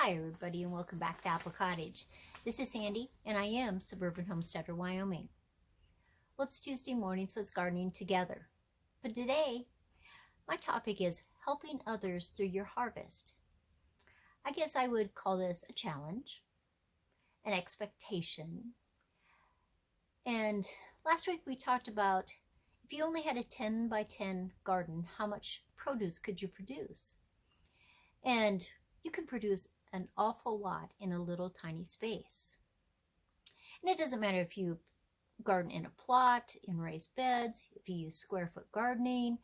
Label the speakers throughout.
Speaker 1: Hi everybody and welcome back to Apple Cottage. This is Sandy and I am Suburban Homesteader, Wyoming. Well, it's Tuesday morning, so it's gardening together. But today, my topic is helping others through your harvest. I guess I would call this a challenge, an expectation. And last week we talked about if you only had a 10 by 10 garden, how much produce could you produce? And you can produce an awful lot in a little tiny space. And it doesn't matter if you garden in a plot, in raised beds, if you use square foot gardening,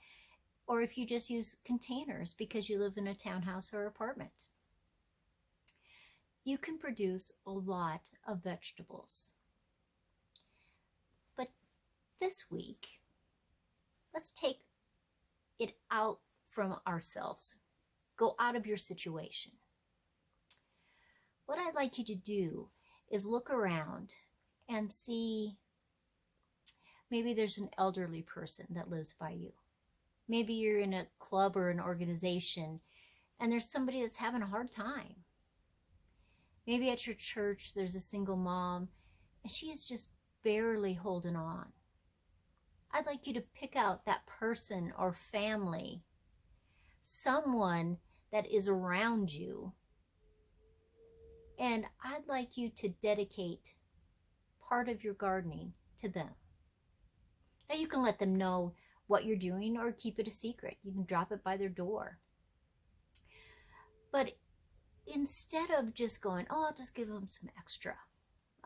Speaker 1: or if you just use containers because you live in a townhouse or apartment. You can produce a lot of vegetables. But this week, let's take it out from ourselves. Go out of your situation. What I'd like you to do is look around and see, maybe there's an elderly person that lives by you. Maybe you're in a club or an organization and there's somebody that's having a hard time. Maybe at your church there's a single mom and she is just barely holding on. I'd like you to pick out that person or family, someone that is around you, and I'd like you to dedicate part of your gardening to them. Now you can let them know what you're doing or keep it a secret. You can drop it by their door. But instead of just going, oh, I'll just give them some extra.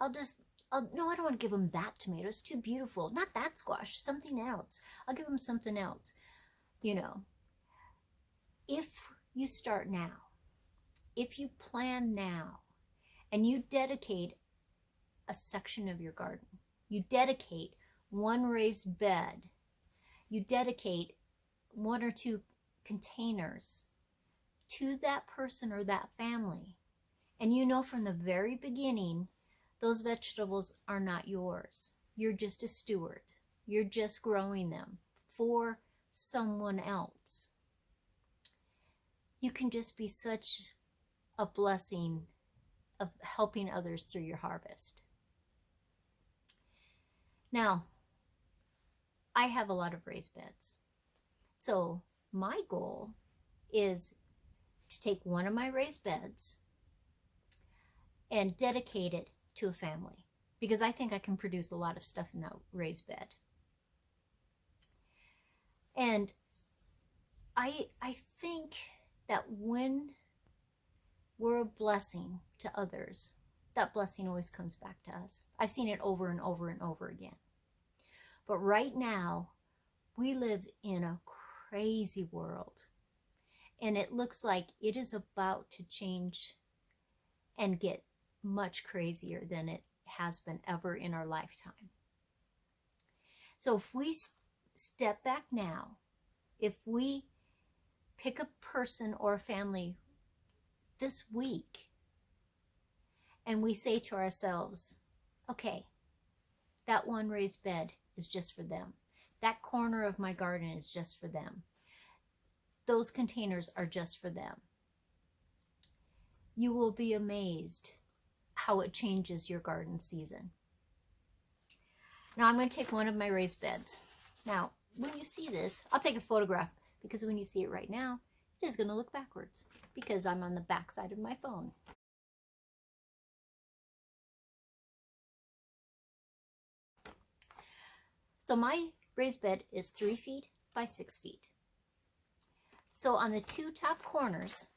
Speaker 1: No, I don't want to give them that tomato. It's too beautiful. Not that squash, something else. I'll give them something else. You know, if you start now, if you plan now, and you dedicate a section of your garden, you dedicate one raised bed, you dedicate one or two containers to that person or that family, and you know from the very beginning, those vegetables are not yours. You're just a steward. You're just growing them for someone else. You can just be such a blessing of helping others through your harvest. Now, I have a lot of raised beds. So my goal is to take one of my raised beds and dedicate it to a family, because I think I can produce a lot of stuff in that raised bed. And I think that when we're a blessing to others, that blessing always comes back to us. I've seen it over and over and over again. But right now, we live in a crazy world. And it looks like it is about to change and get much crazier than it has been ever in our lifetime. So if we step back now, if we pick a person or a family this week, and we say to ourselves, okay, that one raised bed is just for them. That corner of my garden is just for them. Those containers are just for them. You will be amazed how it changes your garden season. Now I'm going to take one of my raised beds. Now, when you see this, I'll take a photograph, because when you see it right now, it is going to look backwards because I'm on the back side of my phone. So my raised bed is 3 feet by 6 feet. So on the two top corners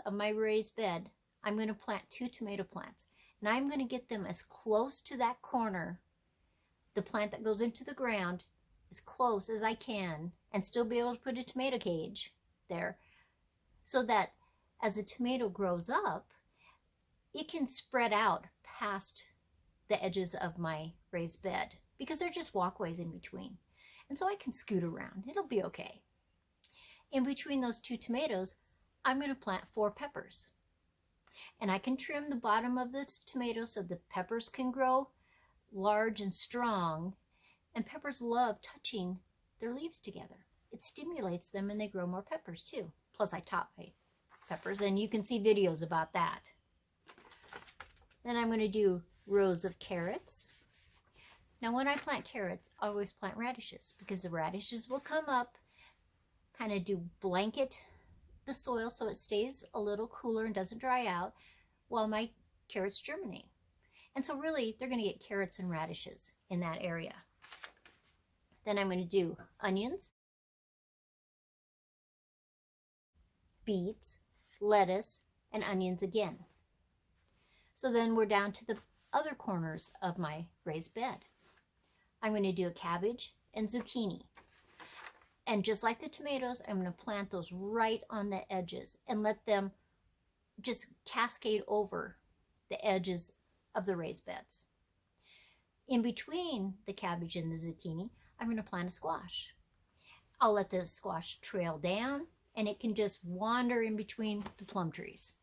Speaker 1: of my raised bed, I'm going to plant 2 tomato plants. And I'm going to get them as close to that corner, the plant that goes into the ground, as close as I can, and still be able to put a tomato cage there, so that as the tomato grows up, it can spread out past the edges of my raised bed, because they're just walkways in between. And so I can scoot around. It'll be okay. In between those 2 tomatoes, I'm going to plant 4 peppers. And I can trim the bottom of this tomato so the peppers can grow large and strong. And peppers love touching their leaves together. It stimulates them and they grow more peppers too. Plus I top my peppers, and you can see videos about that. Then I'm going to do rows of carrots. Now when I plant carrots, I always plant radishes because the radishes will come up, kind of do blanket the soil so it stays a little cooler and doesn't dry out while my carrots germinate. And so really they're going to get carrots and radishes in that area. Then I'm going to do onions, beets, lettuce, and onions again. So then we're down to the other corners of my raised bed. I'm going to do a cabbage and zucchini. And just like the tomatoes, I'm going to plant those right on the edges and let them just cascade over the edges of the raised beds. In between the cabbage and the zucchini, I'm going to plant a squash. I'll let the squash trail down and it can just wander in between the plum trees.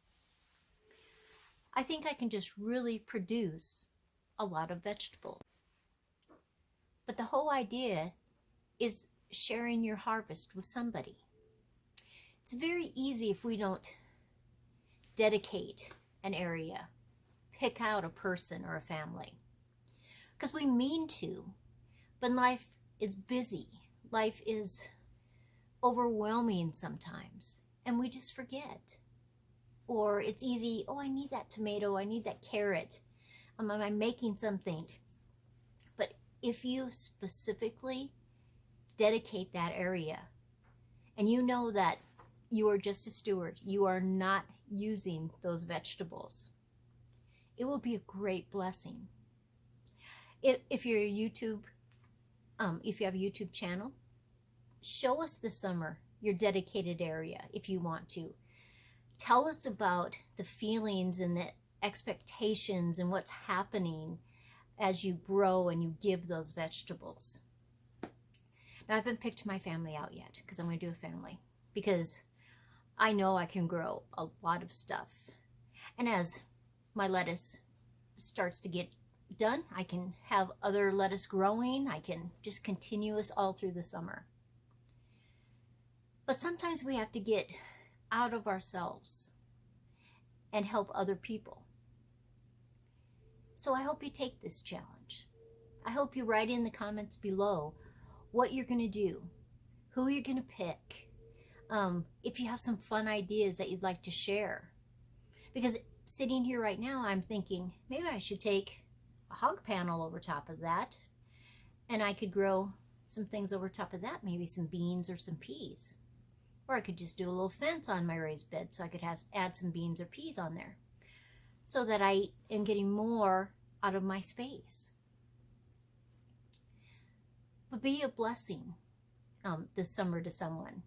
Speaker 1: I think I can just really produce a lot of vegetables. But the whole idea is sharing your harvest with somebody. It's very easy if we don't dedicate an area, pick out a person or a family, because we mean to, but life is busy. Life is overwhelming sometimes, and we just forget. Or it's easy, oh, I need that tomato, I need that carrot. Am I making something? But if you specifically dedicate that area, and you know that you are just a steward, you are not using those vegetables, it will be a great blessing. If you're a YouTube, if you have a YouTube channel, show us this summer your dedicated area if you want to. Tell us about the feelings and the expectations and what's happening as you grow and you give those vegetables. Now, I haven't picked my family out yet because I'm going to do a family, because I know I can grow a lot of stuff. And as my lettuce starts to get done, I can have other lettuce growing. I can just continuous all through the summer. But sometimes we have to get out of ourselves and help other people. So I hope you take this challenge. I hope you write in the comments below what you're going to do, who you're going to pick, if you have some fun ideas that you'd like to share. Because sitting here right now, I'm thinking maybe I should take a hog panel over top of that, and I could grow some things over top of that, maybe some beans or some peas. Or I could just do a little fence on my raised bed so I could add some beans or peas on there, so that I am getting more out of my space. But be a blessing this summer to someone.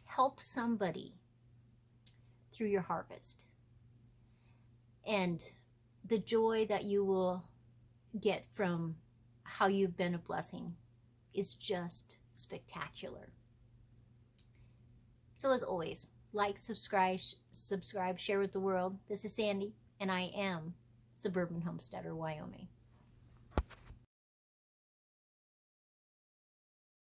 Speaker 1: Help somebody through your harvest. And the joy that you will get from how you've been a blessing is just spectacular. So as always, like, subscribe, share with the world. This is Sandy, and I am Suburban Homesteader, Wyoming.